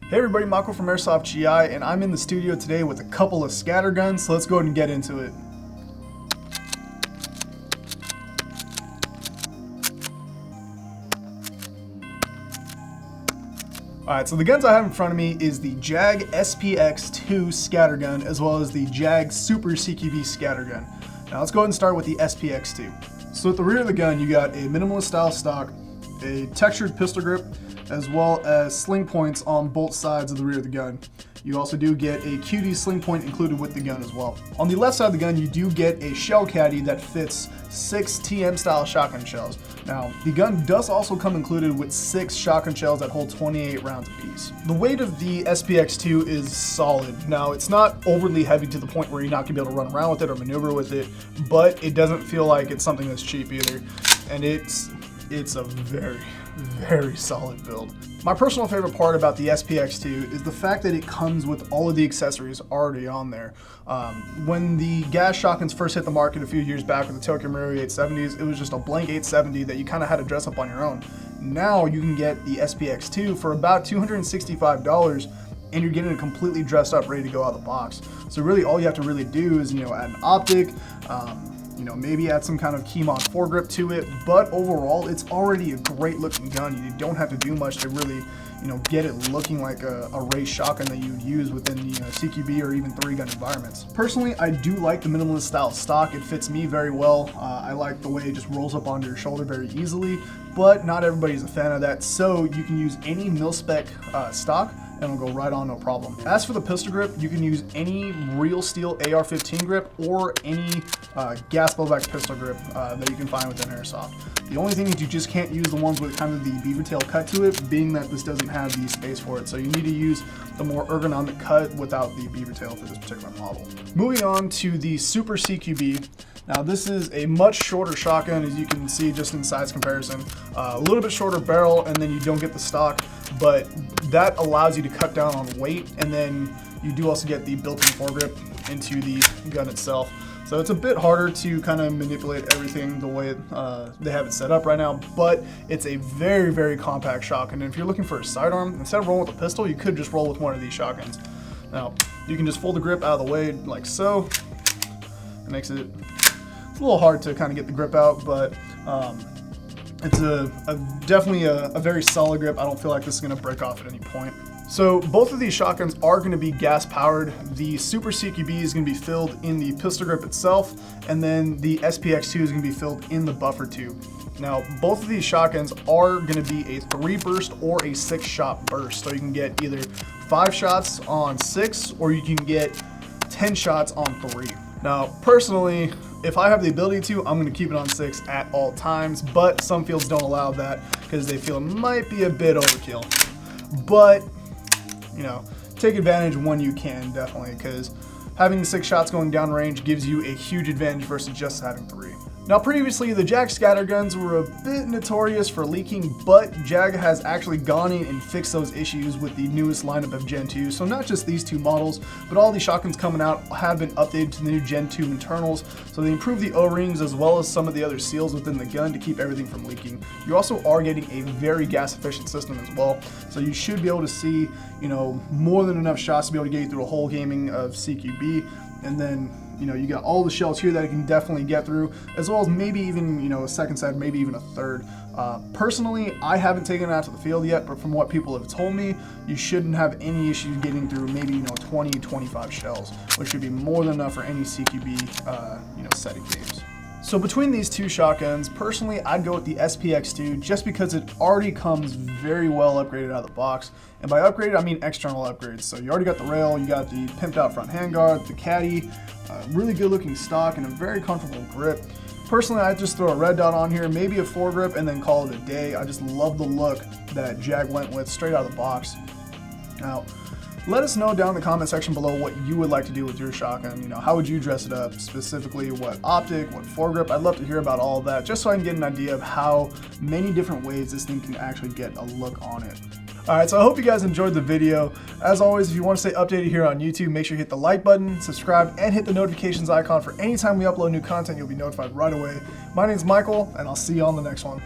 Hey everybody, Michael from Airsoft GI, and I'm in the studio today with a couple of Scatterguns, so let's go ahead and get into it. Alright, so the guns I have in front of me is the JAG SPX2 Scattergun, as well as the JAG Super CQB Scattergun. Now let's go ahead and start with the SPX2. So at the rear of the gun, you got a minimalist style stock, a textured pistol grip, as well as sling points on both sides of the rear of the gun. You also do get a QD sling point included with the gun as well. On the left side of the gun, you do get a shell caddy that fits 6 TM style shotgun shells. Now, the gun does also come included with 6 shotgun shells that hold 28 rounds apiece. The weight of the SPX2 is solid. Now, it's not overly heavy to the point where you're not gonna be able to run around with it or maneuver with it, but it doesn't feel like it's something that's cheap either. And it's a very solid build. My personal favorite part about the SPX2 is the fact that it comes with all of the accessories already on there. When the gas shotguns first hit the market a few years back with the Tokyo Marui 870s, it was just a blank 870 that you kind of had to dress up on your own. Now you can get the SPX2 for about $265, and you're getting it completely dressed up, ready to go out of the box. So really all you have to really do is, add an optic, maybe add some kind of key mod foregrip to it, but overall it's already a great looking gun. You don't have to do much to really, get it looking like a race shotgun that you would use within the CQB or even 3-gun environments. Personally, I do like the minimalist style stock. It fits me very well. I like the way it just rolls up onto your shoulder very easily, but not everybody's a fan of that, so you can use any mil-spec stock and it'll go right on, no problem. As for the pistol grip, you can use any real steel AR-15 grip or any gas blowback pistol grip that you can find within Airsoft. The only thing is you just can't use the ones with kind of the beaver tail cut to it, being that this doesn't have the space for it. So you need to use the more ergonomic cut without the beaver tail for this particular model. Moving on to the Super CQB. Now this is a much shorter shotgun, as you can see just in size comparison. A little bit shorter barrel, and then you don't get the stock, but that allows you to cut down on weight, and then you do also get the built-in foregrip into the gun itself. So it's a bit harder to kind of manipulate everything the way they have it set up right now, but it's a very compact shotgun. And if you're looking for a sidearm, instead of rolling with a pistol, you could just roll with one of these shotguns. Now, you can just fold the grip out of the way like so. It makes it a little hard to kind of get the grip out, but it's definitely a very solid grip. I don't feel like this is going to break off at any point. So both of these shotguns are going to be gas powered. The Super CQB is going to be filled in the pistol grip itself, and then the SPX2 is going to be filled in the buffer tube. Now, both of these shotguns are going to be a 3-burst or a 6-shot burst. So you can get either 5 shots on 6, or you can get 10 shots on 3. Now, personally, if I have the ability to, I'm going to keep it on 6 at all times, but some fields don't allow that because they feel it might be a bit overkill. But, take advantage when you can, definitely, because having 6 shots going down range gives you a huge advantage versus just having 3. Now previously, the JAG Scatterguns were a bit notorious for leaking, but JAG has actually gone in and fixed those issues with the newest lineup of Gen 2. So not just these 2 models, but all these shotguns coming out have been updated to the new Gen 2 internals. So they improved the O-rings as well as some of the other seals within the gun to keep everything from leaking. You also are getting a very gas efficient system as well. So you should be able to see, more than enough shots to be able to get you through a whole gaming of CQB. And then, you got all the shells here that it can definitely get through, as well as maybe even, a second set, maybe even a third. Personally, I haven't taken it out to the field yet, but from what people have told me, you shouldn't have any issues getting through maybe, 20, 25 shells, which should be more than enough for any CQB, setting games. So between these 2 shotguns, personally, I'd go with the SPX2 just because it already comes very well upgraded out of the box. And by upgraded, I mean external upgrades. So you already got the rail, you got the pimped out front handguard, the caddy, really good looking stock, and a very comfortable grip. Personally, I'd just throw a red dot on here, maybe a foregrip, and then call it a day. I just love the look that JAG went with straight out of the box. Now, let us know down in the comment section below what you would like to do with your shotgun. How would you dress it up? Specifically, what optic, what foregrip? I'd love to hear about all of that, just so I can get an idea of how many different ways this thing can actually get a look on it. Alright, so I hope you guys enjoyed the video. As always, if you want to stay updated here on YouTube, make sure you hit the like button, subscribe, and hit the notifications icon for any time we upload new content. You'll be notified right away. My name's Michael, and I'll see you on the next one.